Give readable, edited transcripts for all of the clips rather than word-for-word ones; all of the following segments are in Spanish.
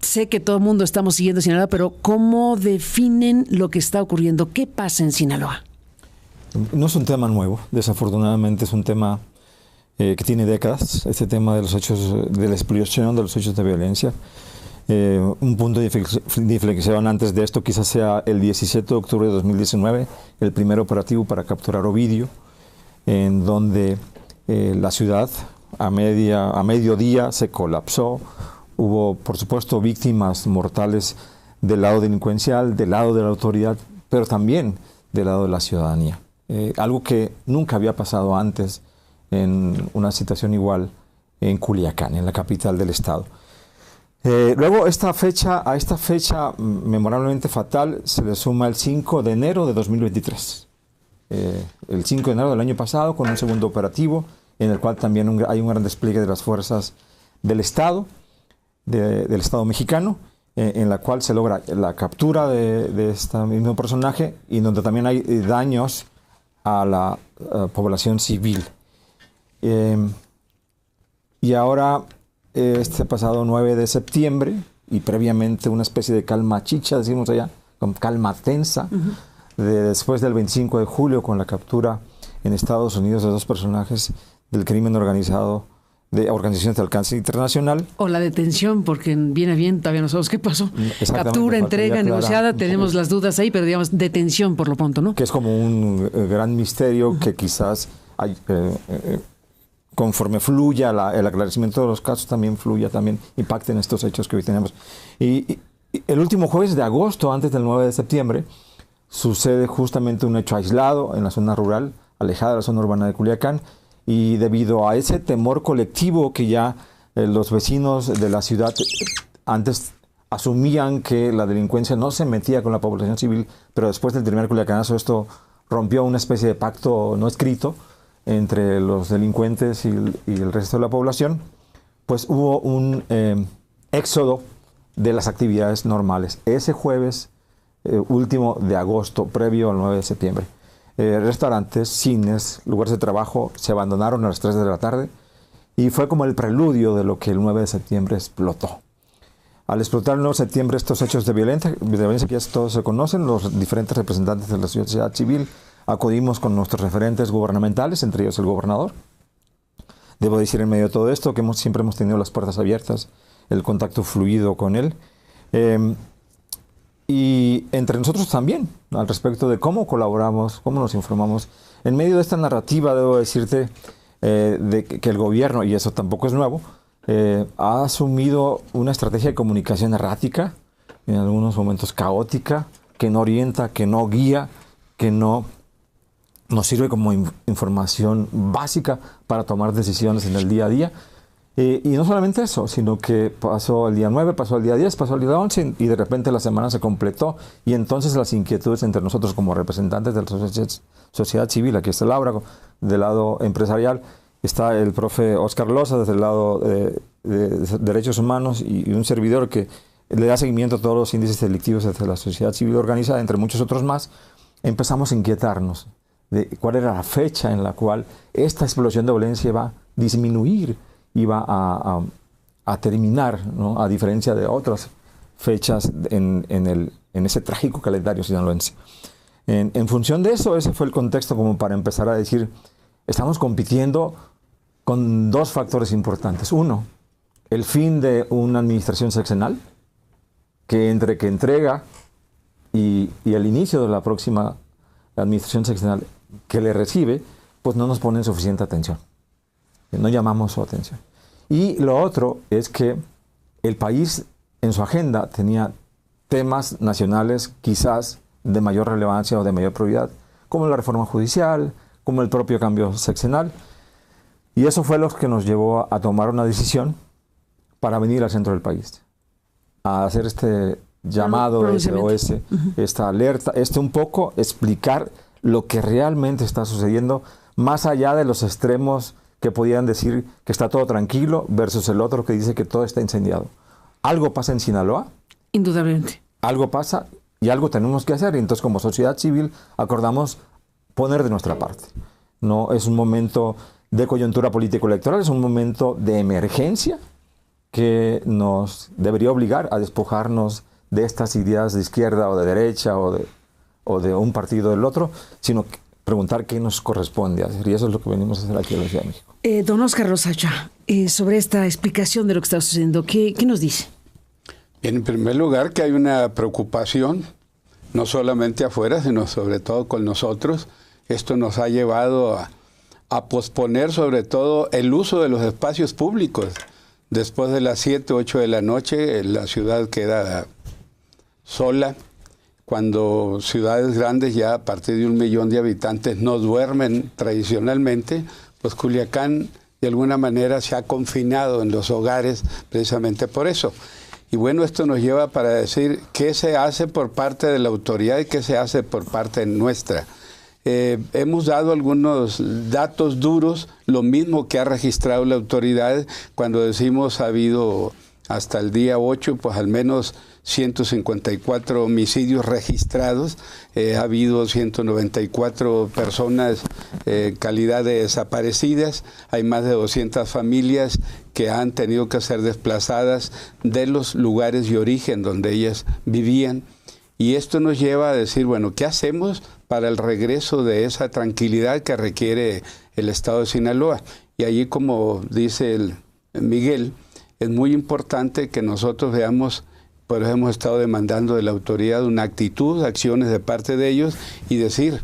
sé que todo el mundo estamos siguiendo Sinaloa, pero ¿cómo definen lo que está ocurriendo? ¿Qué pasa en Sinaloa? No es un tema nuevo, desafortunadamente es un tema que tiene décadas, este tema de los hechos, de la explosión de los hechos de violencia. Un punto de inflexión antes de esto quizás sea el 17 de octubre de 2019, el primer operativo para capturar Ovidio, en donde la ciudad a mediodía se colapsó. Hubo, por supuesto, víctimas mortales del lado delincuencial, del lado de la autoridad, pero también del lado de la ciudadanía. Algo que nunca había pasado antes en una situación igual en Culiacán, en la capital del estado. Luego, a esta fecha memorablemente fatal se le suma el 5 de enero de 2023. El 5 de enero del año pasado, con un segundo operativo, en el cual también hay un gran despliegue de las fuerzas del Estado, del Estado mexicano, en la cual se logra la captura de este mismo personaje y donde también hay daños a la población civil. Y ahora, este pasado 9 de septiembre, y previamente una especie de calma chicha, decimos allá, con calma tensa, después del 25 de julio, con la captura en Estados Unidos de dos personajes del crimen organizado de organizaciones de alcance internacional. O la detención, porque viene bien, todavía no sabemos qué pasó. Captura, entrega, negociada, tenemos las dudas ahí, pero digamos detención por lo pronto, ¿no? Que es como un gran misterio que quizás conforme fluya el aclaramiento de los casos, también impacten estos hechos que hoy tenemos. Y el último jueves de agosto, antes del 9 de septiembre, sucede justamente un hecho aislado en la zona rural, alejada de la zona urbana de Culiacán, y debido a ese temor colectivo que ya los vecinos de la ciudad antes asumían que la delincuencia no se metía con la población civil, pero después del primer culiacanazo esto rompió una especie de pacto no escrito entre los delincuentes y el resto de la población, pues hubo un éxodo de las actividades normales. Ese jueves último de agosto, previo al 9 de septiembre. Restaurantes, cines, lugares de trabajo se abandonaron a las 3 de la tarde y fue como el preludio de lo que el 9 de septiembre explotó. Al explotar el 9 de septiembre estos hechos de violencia que ya todos se conocen, los diferentes representantes de la sociedad civil acudimos con nuestros referentes gubernamentales, entre ellos el gobernador. Debo decir en medio de todo esto que siempre hemos tenido las puertas abiertas, el contacto fluido con él. Y entre nosotros también, al respecto de cómo colaboramos, cómo nos informamos. En medio de esta narrativa, debo decirte de que el gobierno, y eso tampoco es nuevo, ha asumido una estrategia de comunicación errática, en algunos momentos caótica, que no orienta, que no guía, que no nos sirve como información básica para tomar decisiones en el día a día. Y no solamente eso, sino que pasó el día 9, pasó el día 10, pasó el día 11 y de repente la semana se completó y entonces las inquietudes entre nosotros como representantes de la sociedad civil, aquí está Laura, del lado empresarial, está el profe Oscar Loza desde el lado de derechos humanos y un servidor que le da seguimiento a todos los índices delictivos de la sociedad civil organizada, entre muchos otros más. Empezamos a inquietarnos de cuál era la fecha en la cual esta explosión de violencia iba a disminuir, iba a terminar, ¿no? A diferencia de otras fechas en ese trágico calendario sinaloense. En función de eso, ese fue el contexto como para empezar a decir, estamos compitiendo con dos factores importantes. Uno, el fin de una administración sexenal, que entre que entrega y el inicio de la próxima administración sexenal que le recibe, pues no nos ponen suficiente atención. No llamamos su atención. Y lo otro es que el país en su agenda tenía temas nacionales quizás de mayor relevancia o de mayor prioridad, como la reforma judicial, como el propio cambio sexenal. Y eso fue lo que nos llevó a tomar una decisión para venir al centro del país, a hacer este llamado SOS, esta alerta, un poco explicar lo que realmente está sucediendo, más allá de los extremos que podían decir que está todo tranquilo versus el otro que dice que todo está incendiado. Algo pasa en Sinaloa. Indudablemente. Algo pasa y algo tenemos que hacer. Y entonces, como sociedad civil, acordamos poner de nuestra parte. No es un momento de coyuntura político-electoral, es un momento de emergencia que nos debería obligar a despojarnos de estas ideas de izquierda o de derecha o de un partido o del otro, sino preguntar qué nos corresponde hacer. Y eso es lo que venimos a hacer aquí en la Ciudad de México. Don Óscar Rosacha, sobre esta explicación de lo que está sucediendo, ¿qué nos dice? Bien, en primer lugar, que hay una preocupación, no solamente afuera, sino sobre todo con nosotros. Esto nos ha llevado a posponer sobre todo el uso de los espacios públicos. Después de las 7, 8 de la noche, la ciudad queda sola. Cuando ciudades grandes, ya a partir de 1 millón de habitantes, no duermen tradicionalmente, pues Culiacán de alguna manera se ha confinado en los hogares precisamente por eso. Y bueno, esto nos lleva para decir qué se hace por parte de la autoridad y qué se hace por parte nuestra. Hemos dado algunos datos duros, lo mismo que ha registrado la autoridad. Cuando decimos ha habido hasta el día 8, pues al menos 154 homicidios registrados, ha habido 194 personas calidad de desaparecidas, hay más de 200 familias que han tenido que ser desplazadas de los lugares de origen donde ellas vivían. Y esto nos lleva a decir, bueno, ¿qué hacemos para el regreso de esa tranquilidad que requiere el estado de Sinaloa? Y allí, como dice Miguel, es muy importante que nosotros veamos, por eso hemos estado demandando de la autoridad una actitud, acciones de parte de ellos y decir,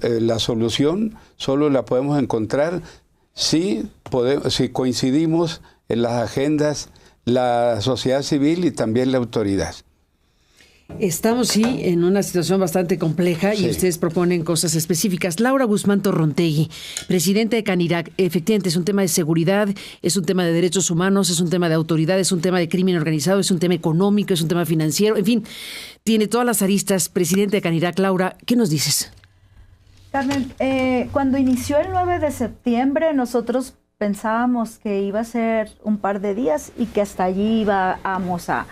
la solución solo la podemos encontrar si coincidimos en las agendas la sociedad civil y también la autoridad. Estamos, sí, en una situación bastante compleja y ustedes proponen cosas específicas. Laura Guzmán Torrontegui, presidenta de Canirac, efectivamente es un tema de seguridad, es un tema de derechos humanos, es un tema de autoridad, es un tema de crimen organizado, es un tema económico, es un tema financiero, en fin, tiene todas las aristas. Presidenta de Canirac, Laura, ¿qué nos dices? Carmen, cuando inició el 9 de septiembre, nosotros pensábamos que iba a ser un par de días y que hasta allí íbamos a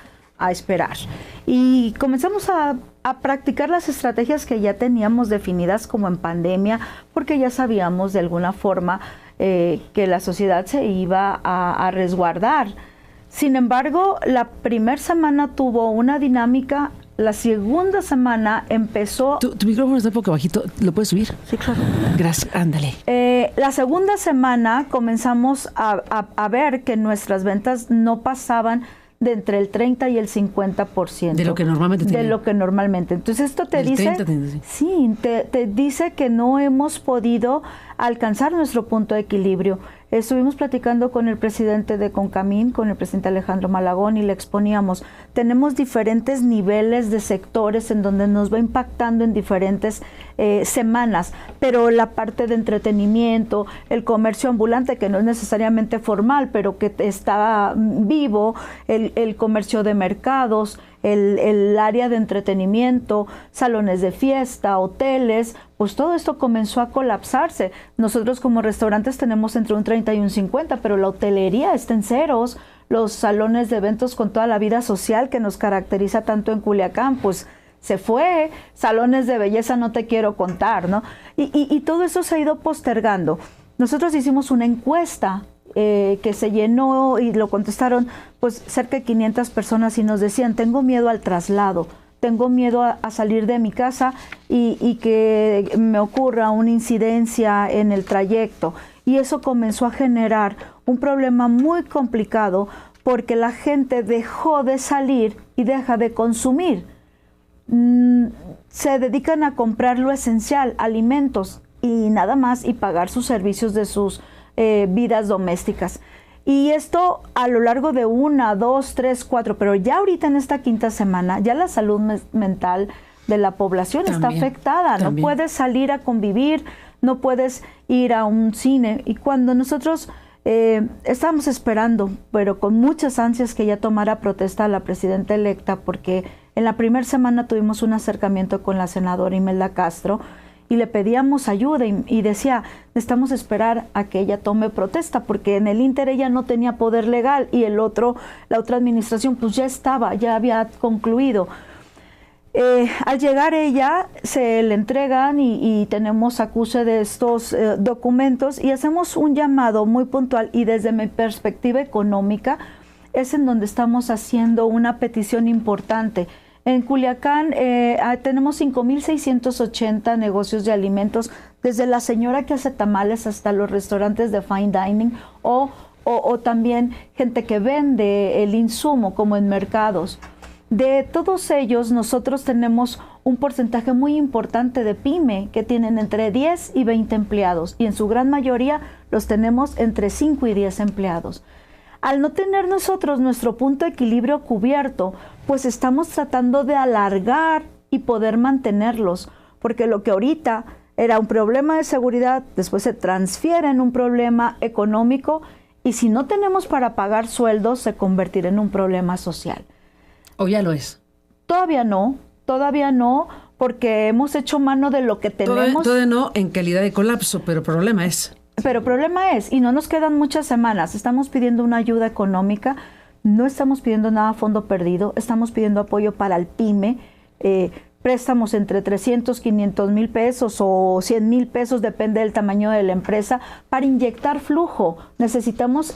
esperar. Y comenzamos a practicar las estrategias que ya teníamos definidas como en pandemia, porque ya sabíamos de alguna forma que la sociedad se iba a resguardar. Sin embargo, la primera semana tuvo una dinámica, la segunda semana empezó... Tu micrófono está un poco bajito, ¿lo puedes subir? Sí, claro. Gracias, ándale. La segunda semana comenzamos a ver que nuestras ventas no pasaban de entre el 30 y el 50%. De lo que normalmente tenía. De lo que normalmente. Entonces esto te dice... 30, sí, te dice que no hemos podido alcanzar nuestro punto de equilibrio. Estuvimos platicando con el presidente de Concamín, con el presidente Alejandro Malagón, y le exponíamos, tenemos diferentes niveles de sectores en donde nos va impactando en diferentes semanas, pero la parte de entretenimiento, el comercio ambulante, que no es necesariamente formal, pero que está vivo, el comercio de mercados, el área de entretenimiento, salones de fiesta, hoteles, pues todo esto comenzó a colapsarse. Nosotros como restaurantes tenemos entre un 30 y un 50, pero la hotelería está en ceros. Los salones de eventos con toda la vida social que nos caracteriza tanto en Culiacán, pues se fue. Salones de belleza no te quiero contar, ¿no? Y todo eso se ha ido postergando. Nosotros hicimos una encuesta que se llenó y lo contestaron pues cerca de 500 personas y nos decían, tengo miedo al traslado, tengo miedo a salir de mi casa y que me ocurra una incidencia en el trayecto. Y eso comenzó a generar un problema muy complicado porque la gente dejó de salir y deja de consumir. Se dedican a comprar lo esencial, alimentos y nada más, y pagar sus servicios de sus vidas domésticas. Y esto a lo largo de 1, 2, 3, 4, pero ya ahorita en esta quinta semana, ya la salud mental de la población está afectada. No puedes salir a convivir, no puedes ir a un cine. Y cuando nosotros estábamos esperando, pero con muchas ansias, que ella tomara protesta a la presidenta electa, porque en la primera semana tuvimos un acercamiento con la senadora Imelda Castro, y le pedíamos ayuda y decía, necesitamos esperar a que ella tome protesta, porque en el ínter ella no tenía poder legal y la otra administración pues ya había concluido. Al llegar ella, se le entregan y tenemos acuse de estos documentos y hacemos un llamado muy puntual, y desde mi perspectiva económica es en donde estamos haciendo una petición importante. En Culiacán tenemos 5,680 negocios de alimentos, desde la señora que hace tamales hasta los restaurantes de fine dining o también gente que vende el insumo como en mercados. De todos ellos, nosotros tenemos un porcentaje muy importante de pyme que tienen entre 10 y 20 empleados, y en su gran mayoría los tenemos entre 5 y 10 empleados. Al no tener nosotros nuestro punto de equilibrio cubierto, pues estamos tratando de alargar y poder mantenerlos, porque lo que ahorita era un problema de seguridad, después se transfiere en un problema económico, y si no tenemos para pagar sueldos, se convertirá en un problema social. ¿O ya lo es? Todavía no, porque hemos hecho mano de lo que tenemos. Todavía no en calidad de colapso, pero problema es. Y no nos quedan muchas semanas. Estamos pidiendo una ayuda económica, no estamos pidiendo nada a fondo perdido, estamos pidiendo apoyo para el PYME, préstamos entre 300, 500 mil pesos o 100 mil pesos, depende del tamaño de la empresa, para inyectar flujo. Necesitamos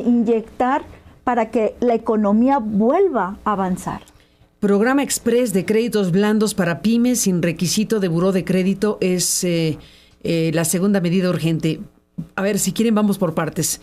inyectar para que la economía vuelva a avanzar. Programa Express de créditos blandos para pymes sin requisito de buró de crédito es la segunda medida urgente. A ver, si quieren, vamos por partes.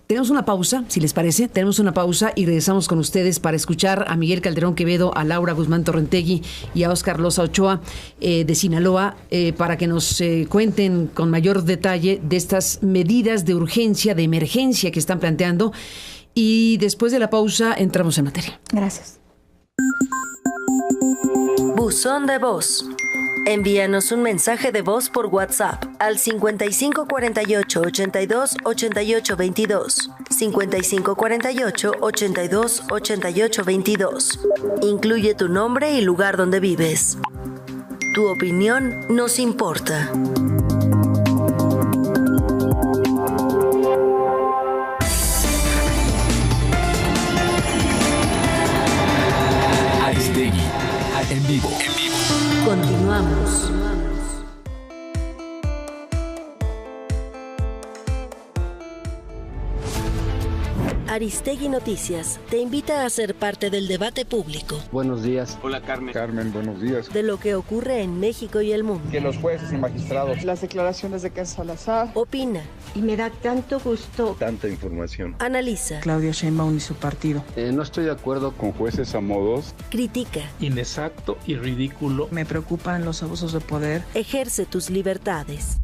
Tenemos una pausa, si les parece. Tenemos una pausa y regresamos con ustedes para escuchar a Miguel Calderón Quevedo, a Laura Guzmán Torrentegui y a Óscar Loza Ochoa de Sinaloa, para que nos cuenten con mayor detalle de estas medidas de urgencia, de emergencia que están planteando. Y después de la pausa entramos en materia. Gracias. Buzón de voz. Envíanos un mensaje de voz por WhatsApp al 5548 82 88 22. 5548 82 88 22. Incluye tu nombre y lugar donde vives. Tu opinión nos importa. Aristegui, en vivo. Continuamos. Aristegui Noticias te invita a ser parte del debate público. Buenos días. Hola, Carmen. Carmen, buenos días. De lo que ocurre en México y el mundo. Que los jueces y magistrados. Las declaraciones de Ken Salazar. Opina. Y me da tanto gusto. Tanta información. Analiza. Claudia Sheinbaum y su partido. No estoy de acuerdo con jueces a modos. Critica. Inexacto y ridículo. Me preocupan los abusos de poder. Ejerce tus libertades.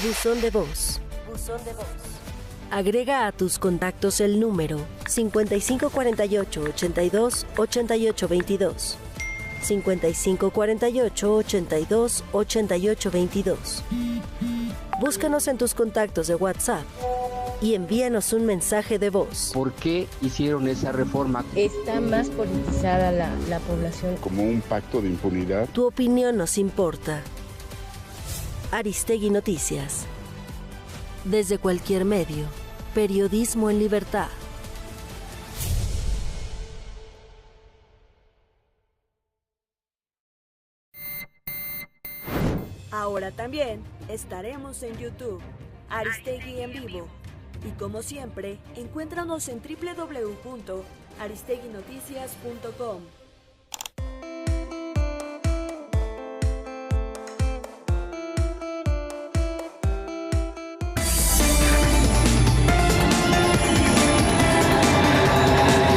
Buzón de voz. Buzón de voz. Agrega a tus contactos el número 5548 82 88 22. 5548 82 88 22. Búscanos en tus contactos de WhatsApp y envíanos un mensaje de voz. ¿Por qué hicieron esa reforma? Está más politizada la población. Como un pacto de impunidad. Tu opinión nos importa. Aristegui Noticias. Desde cualquier medio. Periodismo en libertad. Ahora también estaremos en YouTube, Aristegui en vivo. Y como siempre, encuéntranos en www.aristeguinoticias.com.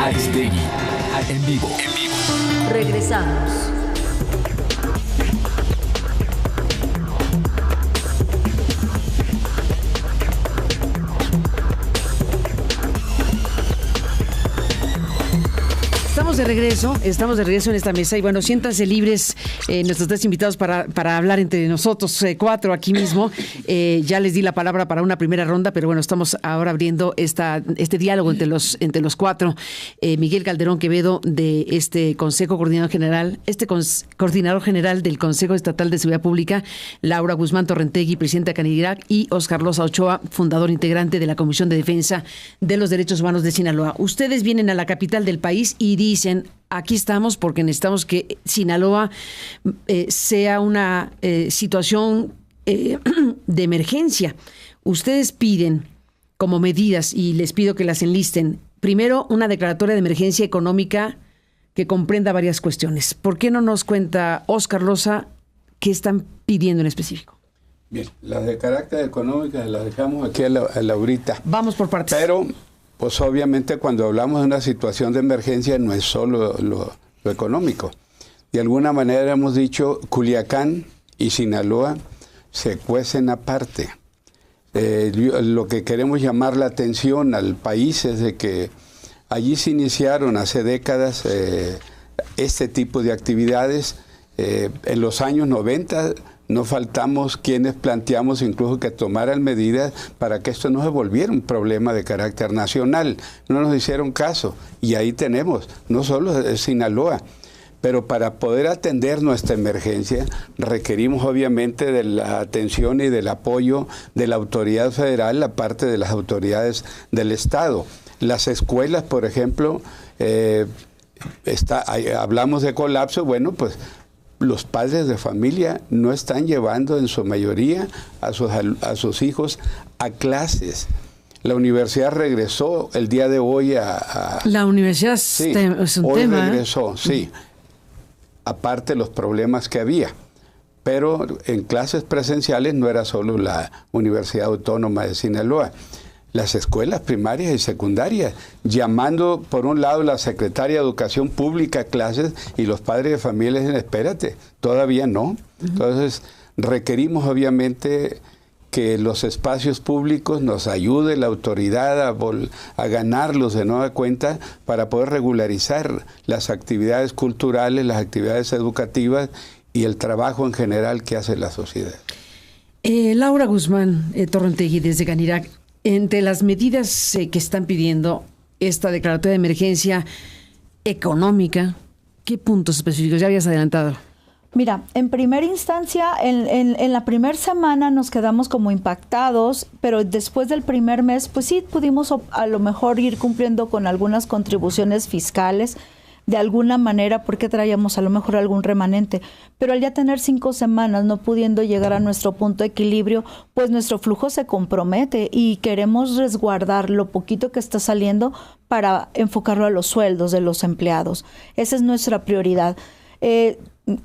Aristegui, en vivo. Regresamos. Estamos de regreso en esta mesa y bueno, siéntanse libres nuestros tres invitados para hablar entre nosotros cuatro aquí mismo. Ya les di la palabra para una primera ronda, pero bueno, estamos ahora abriendo este diálogo entre los cuatro. Miguel Calderón Quevedo de este Consejo Coordinador General, Coordinador General del Consejo Estatal de Seguridad Pública, Laura Guzmán Torrentegui, presidenta de Canirac, y Óscar Loza Ochoa, fundador integrante de la Comisión de Defensa de los Derechos Humanos de Sinaloa. Ustedes vienen a la capital del país y dicen, aquí estamos porque necesitamos que Sinaloa sea una situación de emergencia. Ustedes piden como medidas, y les pido que las enlisten, primero una declaratoria de emergencia económica que comprenda varias cuestiones. ¿Por qué no nos cuenta Óscar Loza qué están pidiendo en específico? Bien, las de carácter económico las dejamos aquí a Laurita. Vamos por partes. Pero, pues obviamente cuando hablamos de una situación de emergencia no es solo lo económico. De alguna manera hemos dicho, Culiacán y Sinaloa se cuecen aparte. Lo que queremos llamar la atención al país es de que allí se iniciaron hace décadas este tipo de actividades. En los años 90 no faltamos quienes planteamos incluso que tomaran medidas para que esto no se volviera un problema de carácter nacional. No nos hicieron caso y ahí tenemos, no solo Sinaloa. Pero para poder atender nuestra emergencia requerimos obviamente de la atención y del apoyo de la autoridad federal, la parte de las autoridades del Estado. Las escuelas, por ejemplo, hablamos de colapso, bueno, pues los padres de familia no están llevando en su mayoría a sus hijos a clases. La universidad regresó el día de hoy La universidad sí, es un hoy tema. regresó, sí. Aparte de los problemas que había. Pero en clases presenciales no era solo la Universidad Autónoma de Sinaloa. Las escuelas primarias y secundarias, llamando por un lado la Secretaria de Educación Pública a clases y los padres de familia dicen, espérate, todavía no. Entonces requerimos obviamente que los espacios públicos nos ayude la autoridad a ganarlos de nueva cuenta para poder regularizar las actividades culturales, las actividades educativas y el trabajo en general que hace la sociedad. Laura Guzmán Torrontegui, desde Canirac, entre las medidas que están pidiendo esta declaratoria de emergencia económica, ¿qué puntos específicos? Ya habías adelantado. Mira, en primera instancia, en la primera semana nos quedamos como impactados, pero después del primer mes, pues sí pudimos a lo mejor ir cumpliendo con algunas contribuciones fiscales, de alguna manera, porque traíamos a lo mejor algún remanente. Pero al ya tener 5 semanas no pudiendo llegar a nuestro punto de equilibrio, pues nuestro flujo se compromete y queremos resguardar lo poquito que está saliendo para enfocarlo a los sueldos de los empleados. Esa es nuestra prioridad.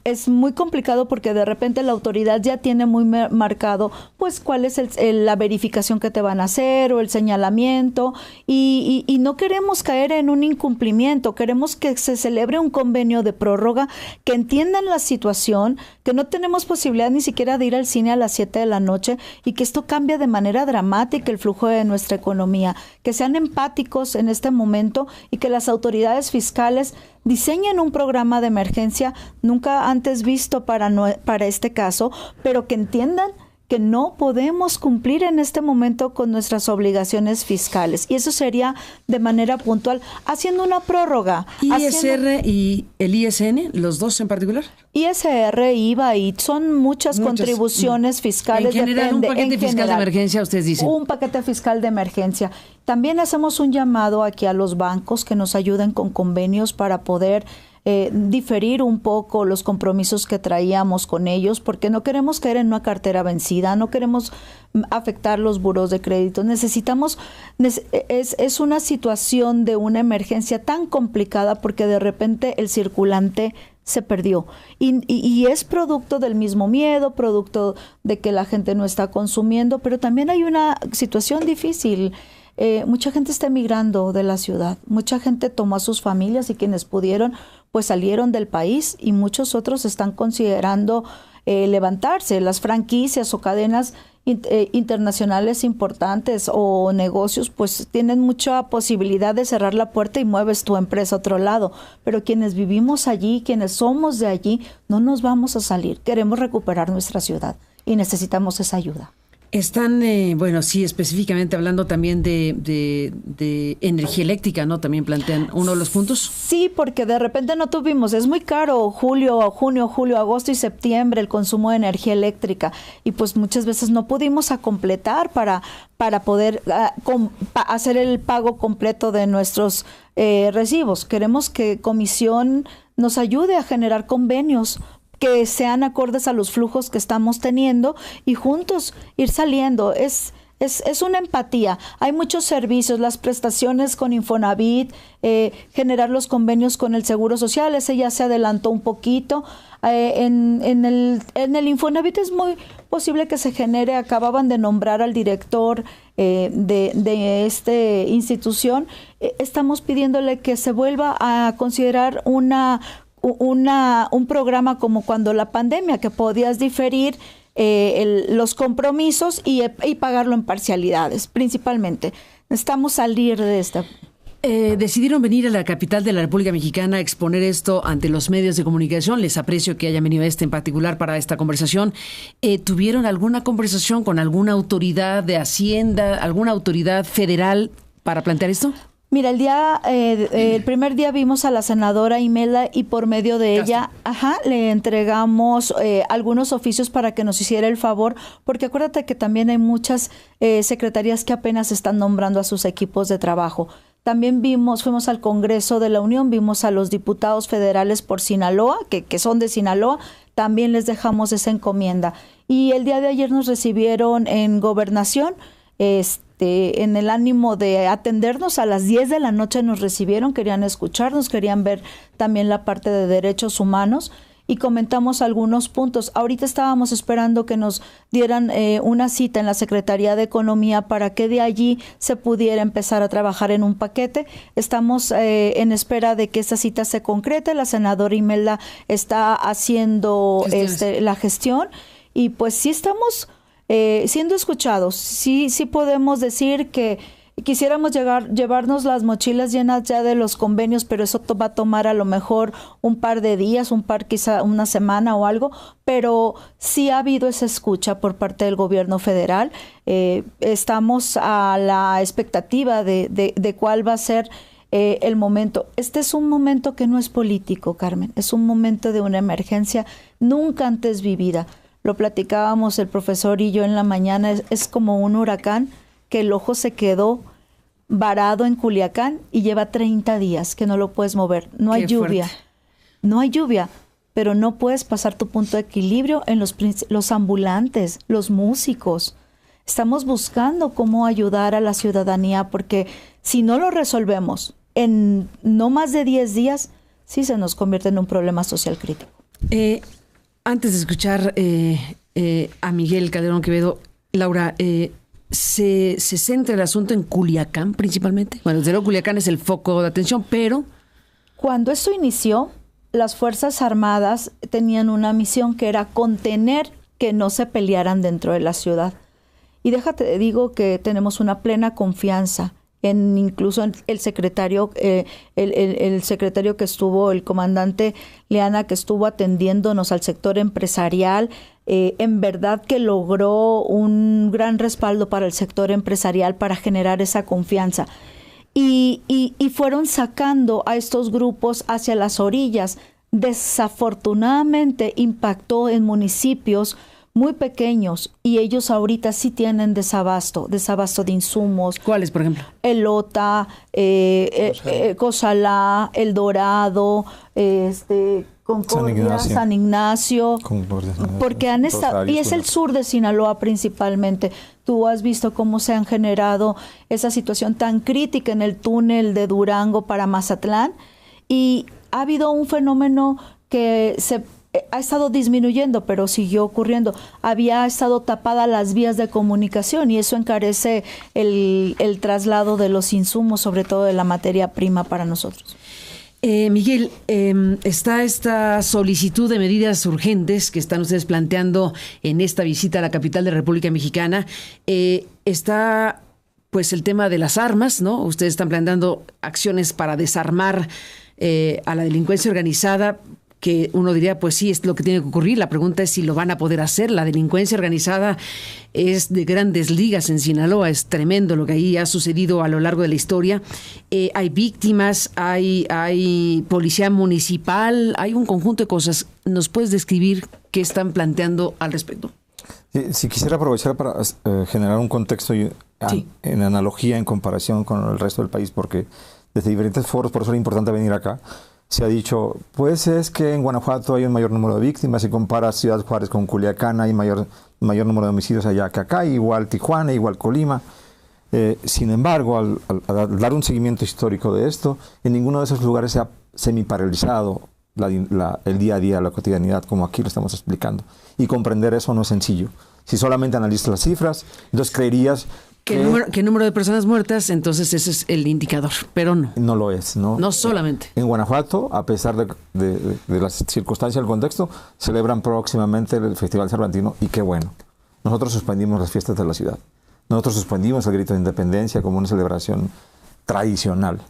Es muy complicado porque de repente la autoridad ya tiene muy marcado pues cuál es la verificación que te van a hacer o el señalamiento y no queremos caer en un incumplimiento, queremos que se celebre un convenio de prórroga, que entiendan la situación, que no tenemos posibilidad ni siquiera de ir al cine a las 7 de la noche y que esto cambie de manera dramática el flujo de nuestra economía, que sean empáticos en este momento y que las autoridades fiscales diseñen un programa de emergencia nunca antes visto para este caso, pero que entiendan que no podemos cumplir en este momento con nuestras obligaciones fiscales. Y eso sería de manera puntual, haciendo una prórroga. ¿ISR y el ISN, los dos en particular? ISR, IVA, y son muchas contribuciones fiscales. En general, un paquete fiscal de emergencia, ustedes dicen. Un paquete fiscal de emergencia. También hacemos un llamado aquí a los bancos que nos ayuden con convenios para poder diferir un poco los compromisos que traíamos con ellos, porque no queremos caer en una cartera vencida, no queremos afectar los buros de crédito. Es una situación de una emergencia tan complicada porque de repente el circulante se perdió y es producto del mismo miedo, producto de que la gente no está consumiendo, pero también hay una situación difícil. Mucha gente está emigrando de la ciudad, mucha gente tomó a sus familias y quienes pudieron pues salieron del país y muchos otros están considerando levantarse. Las franquicias o cadenas internacionales importantes o negocios pues tienen mucha posibilidad de cerrar la puerta y mueves tu empresa a otro lado, pero quienes vivimos allí, quienes somos de allí, no nos vamos a salir, queremos recuperar nuestra ciudad y necesitamos esa ayuda. Están, bueno, sí, específicamente hablando también de energía eléctrica, ¿no? También plantean uno de los puntos. Sí, porque de repente no tuvimos, es muy caro junio, julio, agosto y septiembre el consumo de energía eléctrica y pues muchas veces no pudimos completar para poder hacer el pago completo de nuestros recibos. Queremos que Comisión nos ayude a generar convenios que sean acordes a los flujos que estamos teniendo y juntos ir saliendo. Es una empatía. Hay muchos servicios, las prestaciones con Infonavit, generar los convenios con el Seguro Social, ese ya se adelantó un poquito. En el Infonavit es muy posible que se genere, acababan de nombrar al director de esta institución. Estamos pidiéndole que se vuelva a considerar un programa como cuando la pandemia, que podías diferir los compromisos y pagarlo en parcialidades, principalmente. Necesitamos salir de esta. Decidieron venir a la capital de la República Mexicana a exponer esto ante los medios de comunicación. Les aprecio que hayan venido en particular para esta conversación. ¿Tuvieron alguna conversación con alguna autoridad de Hacienda, alguna autoridad federal para plantear esto? Mira, el primer día vimos a la senadora Imelda y por medio de ella, le entregamos algunos oficios para que nos hiciera el favor, porque acuérdate que también hay muchas secretarías que apenas están nombrando a sus equipos de trabajo. También fuimos al Congreso de la Unión, vimos a los diputados federales por Sinaloa, que son de Sinaloa, también les dejamos esa encomienda. Y el día de ayer nos recibieron en Gobernación, en el ánimo de atendernos. A las 10 de la noche nos recibieron, querían escucharnos, querían ver también la parte de derechos humanos y comentamos algunos puntos. Ahorita estábamos esperando que nos dieran una cita en la Secretaría de Economía para que de allí se pudiera empezar a trabajar en un paquete. Estamos en espera de que esa cita se concrete. La senadora Imelda está haciendo la gestión y pues sí estamos siendo escuchados. Sí podemos decir que quisiéramos llevarnos las mochilas llenas ya de los convenios, pero eso va a tomar a lo mejor un par de días, quizá una semana o algo, pero sí ha habido esa escucha por parte del gobierno federal. Estamos a la expectativa de cuál va a ser el momento. Este es un momento que no es político, Carmen, es un momento de una emergencia nunca antes vivida. Lo platicábamos el profesor y yo en la mañana, es como un huracán que el ojo se quedó varado en Culiacán y lleva 30 días que no lo puedes mover. No hay lluvia, no hay lluvia, pero no puedes pasar tu punto de equilibrio en los ambulantes, los músicos. Estamos buscando cómo ayudar a la ciudadanía porque si no lo resolvemos en no más de 10 días, sí se nos convierte en un problema social crítico. Antes de escuchar a Miguel Calderón Quevedo, Laura, ¿se centra el asunto en Culiacán principalmente? Bueno, desde luego Culiacán es el foco de atención, pero... Cuando esto inició, las Fuerzas Armadas tenían una misión que era contener que no se pelearan dentro de la ciudad. Y déjate, digo que tenemos una plena confianza incluso el secretario, el secretario que estuvo, el comandante Leana, que estuvo atendiéndonos al sector empresarial, en verdad que logró un gran respaldo para el sector empresarial para generar esa confianza. Y fueron sacando a estos grupos hacia las orillas. Desafortunadamente impactó en municipios muy pequeños y ellos ahorita sí tienen desabasto de insumos. ¿Cuáles, por ejemplo? Elota, Cozalá, El Dorado, Concordia, San Ignacio, porque han estado, y es el sur de Sinaloa principalmente. Tú has visto cómo se han generado esa situación tan crítica en el túnel de Durango para Mazatlán, y ha habido un fenómeno que ha estado disminuyendo, pero siguió ocurriendo. Había estado tapadas las vías de comunicación y eso encarece el traslado de los insumos, sobre todo de la materia prima para nosotros. Miguel, está esta solicitud de medidas urgentes que están ustedes planteando en esta visita a la capital de la República Mexicana. Está pues el tema de las armas, ¿no? Ustedes están planteando acciones para desarmar a la delincuencia organizada. que uno diría, pues sí, es lo que tiene que ocurrir. La pregunta es si lo van a poder hacer. La delincuencia organizada es de grandes ligas en Sinaloa, es tremendo lo que ahí ha sucedido a lo largo de la historia. Hay víctimas, hay policía municipal, hay un conjunto de cosas. ¿Nos puedes describir qué están planteando al respecto? Si quisiera aprovechar para generar un contexto en analogía, en comparación con el resto del país, porque desde diferentes foros, por eso es importante venir acá, se ha dicho, pues es que en Guanajuato hay un mayor número de víctimas, si comparas Ciudad Juárez con Culiacán, hay mayor número de homicidios allá que acá, igual Tijuana, igual Colima. Sin embargo, al dar un seguimiento histórico de esto, en ninguno de esos lugares se ha semiparalizado el día a día, la cotidianidad, como aquí lo estamos explicando. Y comprender eso no es sencillo. Si solamente analizas las cifras, entonces creerías ¿Qué número de personas muertas? Entonces ese es el indicador, pero no. No lo es, ¿no? No solamente. En Guanajuato, a pesar de las circunstancias del contexto, celebran próximamente el Festival Cervantino y qué bueno. Nosotros suspendimos las fiestas de la ciudad. Nosotros suspendimos el Grito de Independencia como una celebración tradicional.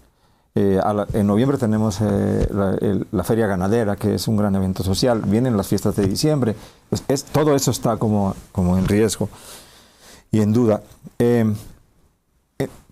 En noviembre tenemos la Feria Ganadera, que es un gran evento social. Vienen las fiestas de diciembre. Pues todo eso está como en riesgo y en duda.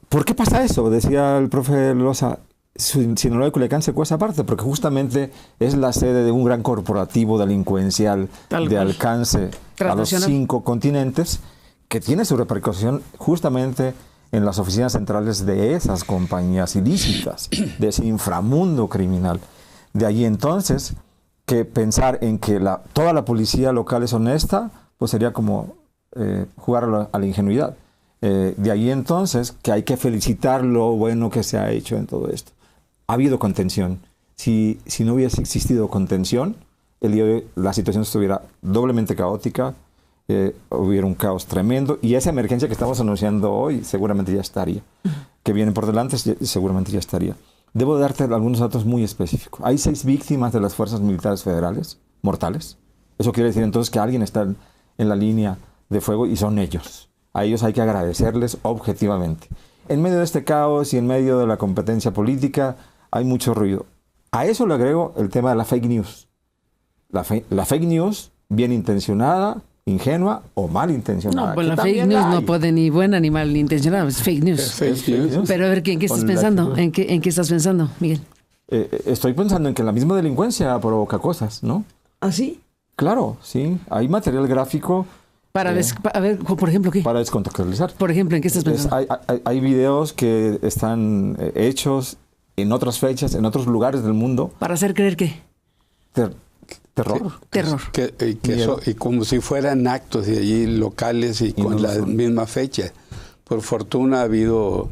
¿Por qué pasa eso? Decía el profe Loza, Sinaloa y Culiacán se cuesta aparte, porque justamente es la sede de un gran corporativo delincuencial de alcance a los 5 continentes, que tiene su repercusión justamente en las oficinas centrales de esas compañías ilícitas, de ese inframundo criminal. De ahí entonces que pensar en que toda la policía local es honesta, pues sería como jugar a la ingenuidad. De ahí entonces que hay que felicitar lo bueno que se ha hecho en todo esto. Ha habido contención. Si no hubiese existido contención, el día de hoy la situación estuviera doblemente caótica, hubiera un caos tremendo, y esa emergencia que estamos anunciando hoy seguramente ya estaría. Que viene por delante seguramente ya estaría. Debo darte algunos datos muy específicos. Hay 6 víctimas de las fuerzas militares federales mortales. Eso quiere decir entonces que alguien está en la línea de fuego y son ellos. A ellos hay que agradecerles objetivamente. En medio de este caos y en medio de la competencia política hay mucho ruido. A eso le agrego el tema de la fake news. La fake news, bien intencionada, ingenua o malintencionada. No, pues la fake news no puede ni buena ni malintencionada, es fake news. Es fake news. Pero a ver, ¿en qué estás pensando? ¿En qué estás pensando, Miguel? Estoy pensando en que la misma delincuencia provoca cosas, ¿no? ¿Ah, sí? Claro, sí. Hay material gráfico. A ver, por ejemplo, ¿qué? Para descontextualizar. Por ejemplo, ¿en qué estás pensando? Hay videos que están hechos en otras fechas, en otros lugares del mundo. ¿Para hacer creer qué? Terror. Terror. Y como si fueran actos de allí locales y con la misma fecha. Por fortuna ha habido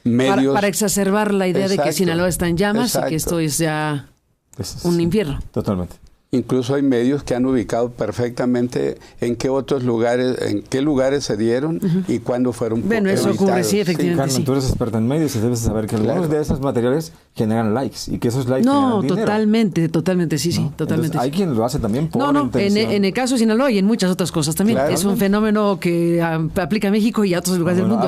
medios... Para exacerbar la idea de que Sinaloa está en llamas y que esto es ya un infierno. Totalmente. Incluso hay medios que han ubicado perfectamente en qué lugares se dieron y cuándo fueron Bueno, eso ocurre, sí, efectivamente. Carmen, tú eres experta en medios y debes saber que algunos de esos materiales generan likes y que esos likes generan dinero. Totalmente, sí, totalmente. Entonces, hay quien lo hace también por intención. En el caso de Sinaloa y en muchas otras cosas también. Claro. Es un fenómeno que aplica a México y a otros lugares del mundo.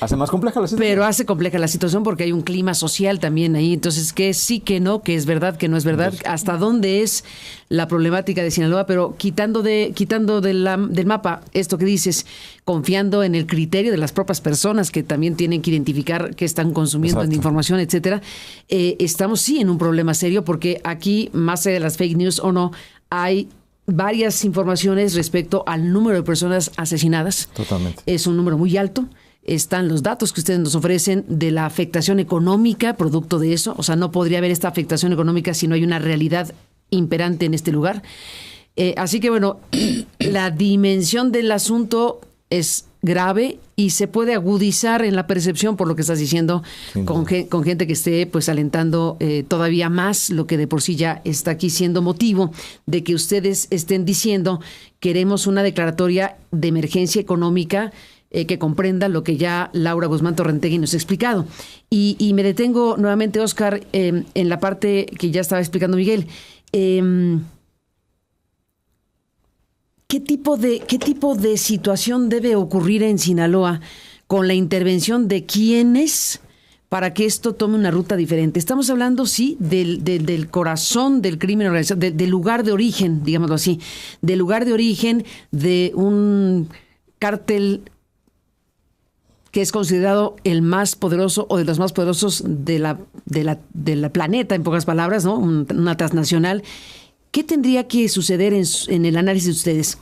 Hace más compleja la situación. Pero hace compleja la situación porque hay un clima social también ahí. Entonces, que sí, que no, que es verdad, que no es verdad. Entonces, ¿hasta dónde es la problemática de Sinaloa? Pero quitando del mapa esto que dices, confiando en el criterio de las propias personas que también tienen que identificar qué están consumiendo en información, etcétera, estamos sí en un problema serio porque aquí, más allá de las fake news o no, hay varias informaciones respecto al número de personas asesinadas. Totalmente. Es un número muy alto. Están los datos que ustedes nos ofrecen de la afectación económica producto de eso. O sea, no podría haber esta afectación económica si no hay una realidad imperante en este lugar. Así que bueno, la dimensión del asunto es grave y se puede agudizar en la percepción por lo que estás diciendo con gente que esté pues alentando todavía más lo que de por sí ya está aquí siendo motivo de que ustedes estén diciendo queremos una declaratoria de emergencia económica que comprenda lo que ya Laura Guzmán Torrentegui nos ha explicado. Y me detengo nuevamente, Óscar, en la parte que ya estaba explicando Miguel. ¿Qué tipo de situación debe ocurrir en Sinaloa con la intervención de quienes para que esto tome una ruta diferente? Estamos hablando, sí, del corazón del crimen organizado, del lugar de origen, digámoslo así, del lugar de origen de un cártel que es considerado el más poderoso o de los más poderosos del planeta, en pocas palabras, ¿no? Una transnacional. ¿Qué tendría que suceder en el análisis de ustedes?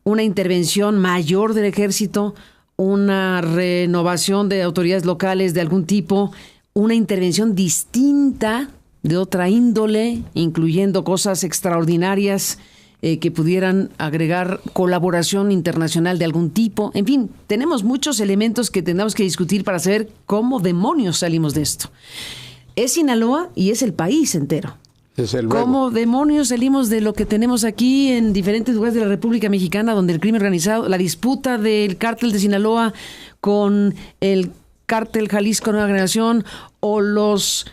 ¿Una intervención mayor del ejército? ¿Una renovación de autoridades locales de algún tipo? ¿Una intervención distinta de otra índole, incluyendo cosas extraordinarias que pudieran agregar colaboración internacional de algún tipo? En fin, tenemos muchos elementos que tendremos que discutir para saber cómo demonios salimos de esto. Es Sinaloa y es el país entero. ¿Cómo demonios salimos de lo que tenemos aquí en diferentes lugares de la República Mexicana, donde el crimen organizado, la disputa del cártel de Sinaloa con el cártel Jalisco Nueva Generación, o los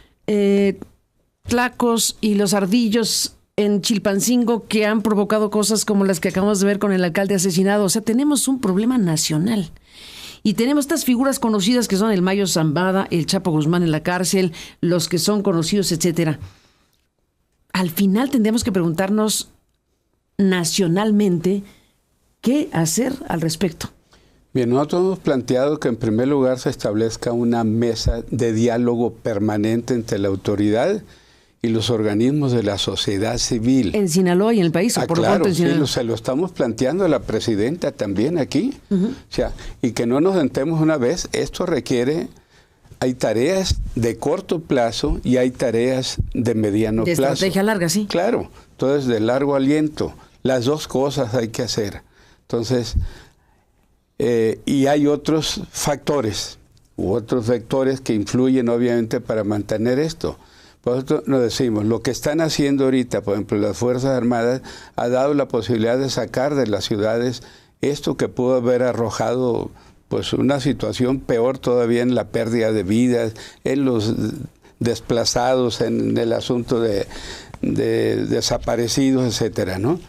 tlacos y los ardillos en Chilpancingo, que han provocado cosas como las que acabamos de ver con el alcalde asesinado? O sea, tenemos un problema nacional. Y tenemos estas figuras conocidas que son el Mayo Zambada, el Chapo Guzmán en la cárcel, los que son conocidos, etcétera. Al final tendríamos que preguntarnos nacionalmente qué hacer al respecto. Bien, nosotros hemos planteado que en primer lugar se establezca una mesa de diálogo permanente entre la autoridad y los organismos de la sociedad civil. ¿En Sinaloa y en el país? ¿O por lo tanto en Sinaloa? Sí, se lo estamos planteando a la presidenta también aquí. O sea, y que no nos sentemos una vez. Esto requiere... Hay tareas de corto plazo y hay tareas de mediano plazo. De estrategia larga, sí. Claro, entonces de largo aliento. Las dos cosas hay que hacer. Entonces, y hay otros factores u otros vectores que influyen obviamente para mantener esto. Por eso nos decimos, lo que están haciendo ahorita, por ejemplo, las Fuerzas Armadas, ha dado la posibilidad de sacar de las ciudades esto que pudo haber arrojado pues una situación peor todavía en la pérdida de vidas, en los desplazados, en el asunto de desaparecidos, etcétera, ¿no?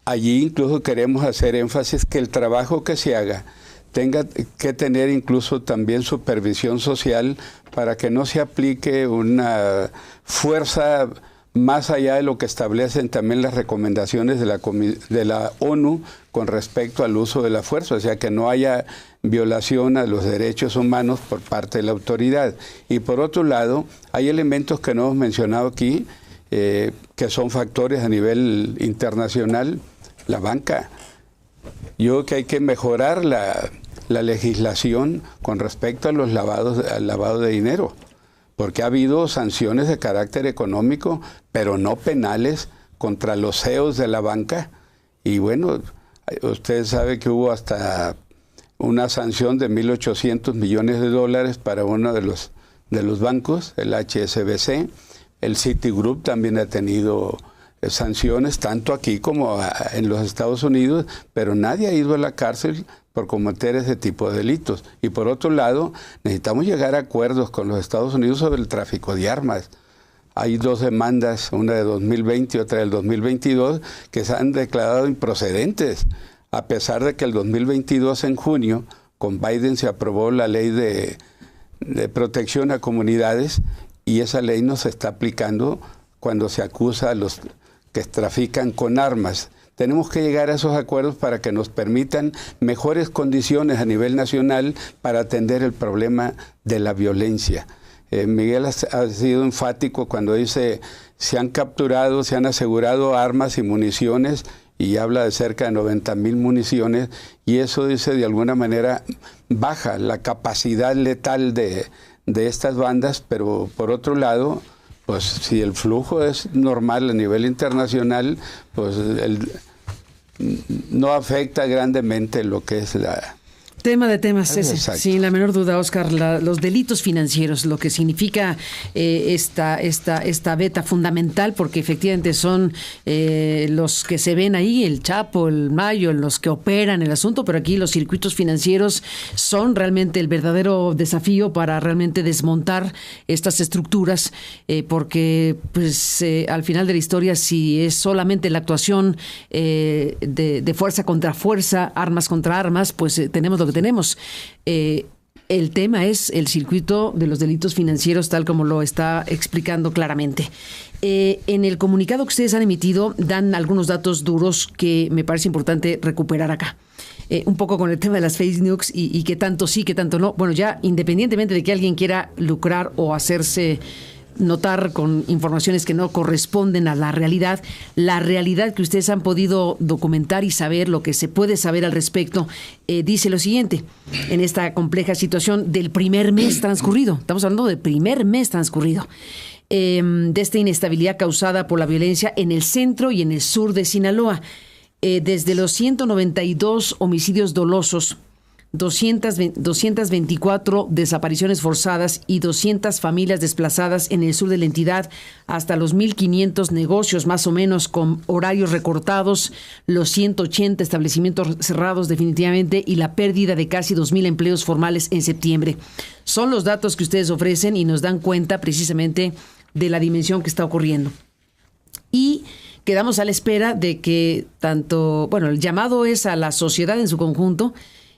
Allí incluso queremos hacer énfasis que el trabajo que se haga tenga que tener incluso también supervisión social para que no se aplique una fuerza más allá de lo que establecen también las recomendaciones de la ONU con respecto al uso de la fuerza, o sea, que no haya violación a los derechos humanos por parte de la autoridad. Y por otro lado, hay elementos que no hemos mencionado aquí, que son factores a nivel internacional, la banca. Yo creo que hay que mejorar la legislación con respecto a los al lavado de dinero, porque ha habido sanciones de carácter económico, pero no penales, contra los CEOs de la banca. Y bueno, usted sabe que hubo hasta una sanción de $1.800 millones para uno de los bancos, el HSBC. El Citigroup también ha tenido sanciones, tanto aquí como en los Estados Unidos, pero nadie ha ido a la cárcel por cometer ese tipo de delitos. Y por otro lado, necesitamos llegar a acuerdos con los Estados Unidos sobre el tráfico de armas. Hay dos demandas, una de 2020 y otra del 2022, que se han declarado improcedentes, a pesar de que el 2022, en junio, con Biden se aprobó la ley de protección a comunidades, y esa ley no se está aplicando cuando se acusa a los que trafican con armas. Tenemos que llegar a esos acuerdos para que nos permitan mejores condiciones a nivel nacional para atender el problema de la violencia. Miguel ha sido enfático cuando dice se han capturado, se han asegurado armas y municiones, y habla de cerca de 90,000 municiones, y eso dice de alguna manera baja la capacidad letal de estas bandas, pero por otro lado, pues si el flujo es normal a nivel internacional, pues no afecta grandemente lo que es la... Tema de temas ese, sin la menor duda, Oscar, los delitos financieros, lo que significa esta beta fundamental, porque efectivamente son los que se ven ahí, el Chapo, el Mayo, los que operan el asunto, pero aquí los circuitos financieros son realmente el verdadero desafío para realmente desmontar estas estructuras, porque pues al final de la historia, si es solamente la actuación de fuerza contra fuerza, armas contra armas, pues tenemos lo que tenemos. el tema es el circuito de los delitos financieros, tal como lo está explicando claramente. En el comunicado que ustedes han emitido dan algunos datos duros que me parece importante recuperar acá. Un poco con el tema de las fake news y qué tanto sí, qué tanto no. Bueno, ya independientemente de que alguien quiera lucrar o hacerse notar con informaciones que no corresponden a la realidad que ustedes han podido documentar y saber, lo que se puede saber al respecto, dice lo siguiente: en esta compleja situación del primer mes transcurrido, estamos hablando del primer mes transcurrido, de esta inestabilidad causada por la violencia en el centro y en el sur de Sinaloa, desde los 192 homicidios dolosos, 224 desapariciones forzadas y 200 familias desplazadas en el sur de la entidad, hasta los 1,500 negocios más o menos con horarios recortados, los 180 establecimientos cerrados definitivamente y la pérdida de casi 2,000 empleos formales en septiembre. Son los datos que ustedes ofrecen y nos dan cuenta precisamente de la dimensión que está ocurriendo. Y quedamos a la espera de que el llamado es a la sociedad en su conjunto,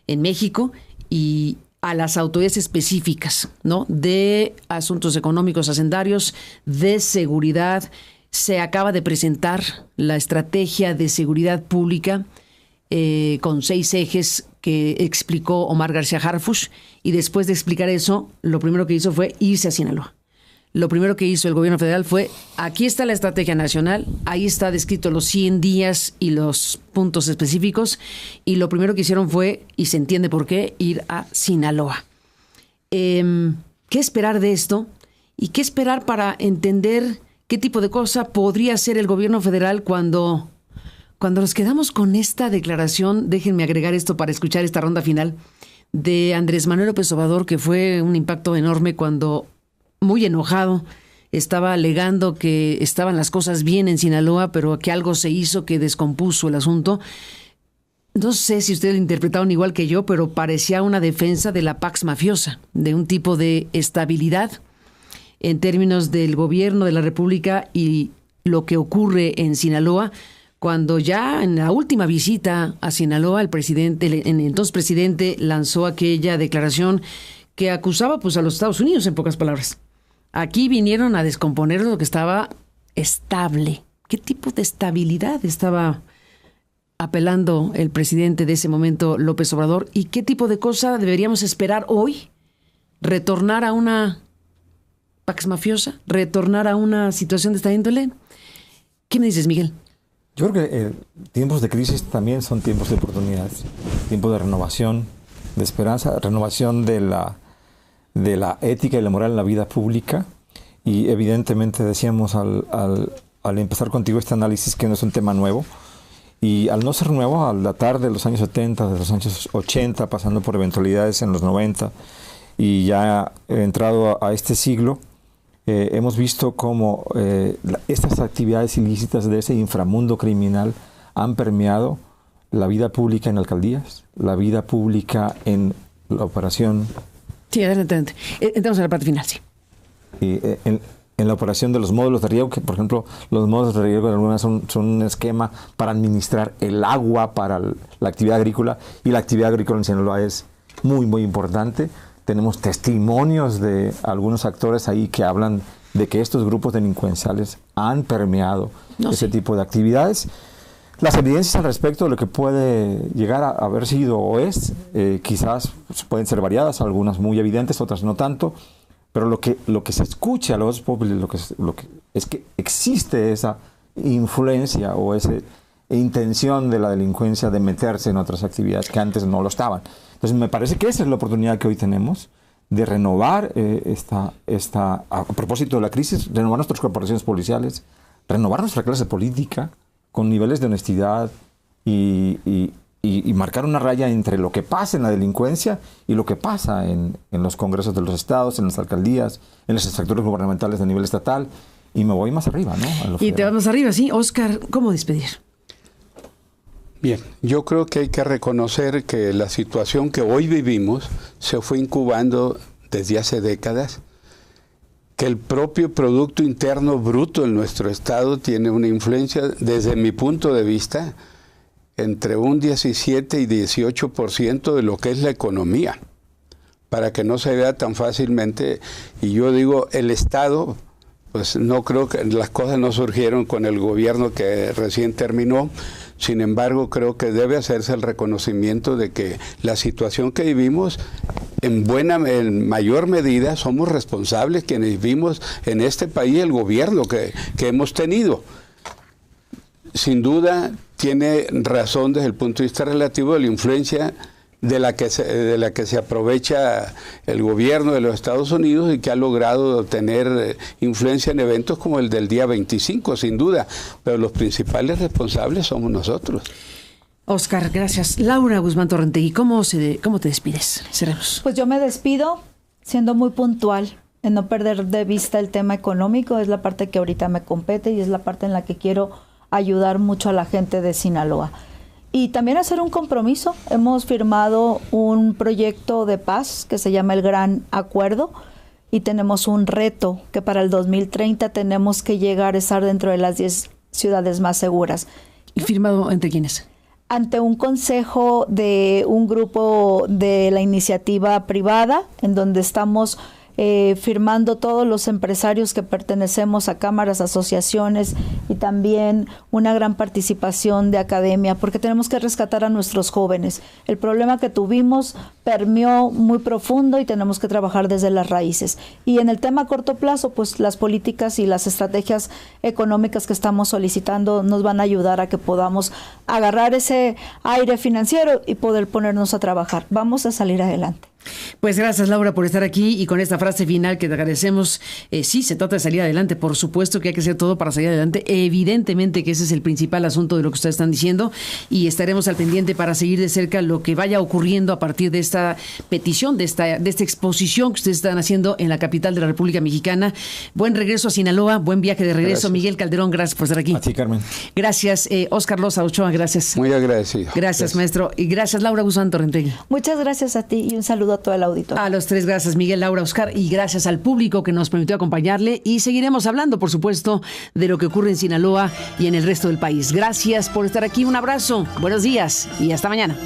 en México, y a las autoridades específicas, ¿no?, de asuntos económicos hacendarios, de seguridad. Se acaba de presentar la estrategia de seguridad pública con 6 ejes que explicó Omar García Harfuch, y después de explicar eso, lo primero que hizo fue irse a Sinaloa. Lo primero que hizo el gobierno federal fue: aquí está la estrategia nacional, ahí está descrito los 100 días y los puntos específicos, y lo primero que hicieron fue, y se entiende por qué, ir a Sinaloa. ¿Qué esperar de esto? ¿Y qué esperar para entender qué tipo de cosa podría hacer el gobierno federal cuando nos quedamos con esta declaración? Déjenme agregar esto para escuchar esta ronda final de Andrés Manuel López Obrador, que fue un impacto enorme cuando, muy enojado, estaba alegando que estaban las cosas bien en Sinaloa, pero que algo se hizo que descompuso el asunto. No sé si ustedes lo interpretaron igual que yo, pero parecía una defensa de la Pax mafiosa, de un tipo de estabilidad en términos del gobierno de la República y lo que ocurre en Sinaloa, cuando ya en la última visita a Sinaloa, el entonces presidente lanzó aquella declaración que acusaba pues a los Estados Unidos, en pocas palabras. Aquí vinieron a descomponer lo que estaba estable. ¿Qué tipo de estabilidad estaba apelando el presidente de ese momento, López Obrador? ¿Y qué tipo de cosa deberíamos esperar hoy? ¿Retornar a una pax mafiosa? ¿Retornar a una situación de esta índole? ¿Qué me dices, Miguel? Yo creo que tiempos de crisis también son tiempos de oportunidades, tiempos de renovación, de esperanza, renovación de la ética y la moral en la vida pública. Y evidentemente decíamos al empezar contigo este análisis que no es un tema nuevo, y al no ser nuevo, al datar de los años 70, de los años 80, pasando por eventualidades en los 90 y ya entrado a este siglo, hemos visto cómo estas actividades ilícitas de ese inframundo criminal han permeado la vida pública en alcaldías, la vida pública en la operación. Sí, adelante. Entramos a la parte final, sí. En la operación de los módulos de riego, que por ejemplo los módulos de riego de algunas son un esquema para administrar el agua para la actividad agrícola, y la actividad agrícola en Sinaloa es muy, muy importante. Tenemos testimonios de algunos actores ahí que hablan de que estos grupos delincuenciales han permeado ese tipo de actividades. Las evidencias al respecto de lo que puede llegar a haber sido o es, quizás pueden ser variadas, algunas muy evidentes, otras no tanto, pero lo que se escucha a los populares, lo que es que existe esa influencia o esa intención de la delincuencia de meterse en otras actividades que antes no lo estaban. Entonces me parece que esa es la oportunidad que hoy tenemos de renovar a propósito de la crisis, renovar nuestras corporaciones policiales, renovar nuestra clase política con niveles de honestidad y marcar una raya entre lo que pasa en la delincuencia y lo que pasa en los congresos de los estados, en las alcaldías, en los sectores gubernamentales de nivel estatal, y me voy más arriba, ¿no? Y te vas más arriba, sí. Óscar, ¿cómo despedir? Bien, yo creo que hay que reconocer que la situación que hoy vivimos se fue incubando desde hace décadas, que el propio Producto Interno Bruto en nuestro estado tiene una influencia, desde mi punto de vista, entre un 17 y 18% de lo que es la economía. para que no se vea tan fácilmente. Y yo digo, el Estado, pues no creo que las cosas no surgieron con el gobierno que recién terminó. Sin embargo, creo que debe hacerse el reconocimiento de que la situación que vivimos, en mayor medida, somos responsables quienes vivimos en este país, el gobierno que hemos tenido. Sin duda, tiene razón desde el punto de vista relativo de la influencia de la que se aprovecha el gobierno de los Estados Unidos y que ha logrado tener influencia en eventos como el del día 25, sin duda, pero los principales responsables somos nosotros. Óscar, gracias. Laura Guzmán Torrentegui, ¿cómo te despides? Cerremos. Pues yo me despido siendo muy puntual en no perder de vista el tema económico. Es la parte que ahorita me compete y es la parte en la que quiero ayudar mucho a la gente de Sinaloa. Y también hacer un compromiso. Hemos firmado un proyecto de paz que se llama el Gran Acuerdo y tenemos un reto que para el 2030 tenemos que llegar a estar dentro de las 10 ciudades más seguras. ¿Y firmado entre quiénes? Ante un consejo de un grupo de la iniciativa privada, en donde estamos firmando todos los empresarios que pertenecemos a cámaras, asociaciones y también una gran participación de academia, porque tenemos que rescatar a nuestros jóvenes. El problema que tuvimos permeó muy profundo y tenemos que trabajar desde las raíces. Y en el tema a corto plazo, pues las políticas y las estrategias económicas que estamos solicitando nos van a ayudar a que podamos agarrar ese aire financiero y poder ponernos a trabajar. Vamos a salir adelante. Pues gracias, Laura, por estar aquí y con esta frase final que te agradecemos. Sí, se trata de salir adelante, por supuesto que hay que hacer todo para salir adelante, evidentemente que ese es el principal asunto de lo que ustedes están diciendo y estaremos al pendiente para seguir de cerca lo que vaya ocurriendo a partir de esta petición, de esta exposición que ustedes están haciendo en la capital de la República Mexicana. Buen regreso a Sinaloa, buen viaje de regreso. Gracias. Miguel Calderón, gracias por estar aquí. A ti, Carmen. Gracias, Óscar Loza Ochoa, gracias. Muy agradecido. Gracias, maestro. Y gracias, Laura Guzmán Torrentegui. Muchas gracias a ti y un saludo a todo el auditorio. A los tres, gracias Miguel, Laura, Óscar, y gracias al público que nos permitió acompañarle y seguiremos hablando, por supuesto, de lo que ocurre en Sinaloa y en el resto del país. Gracias por estar aquí, un abrazo, buenos días y hasta mañana.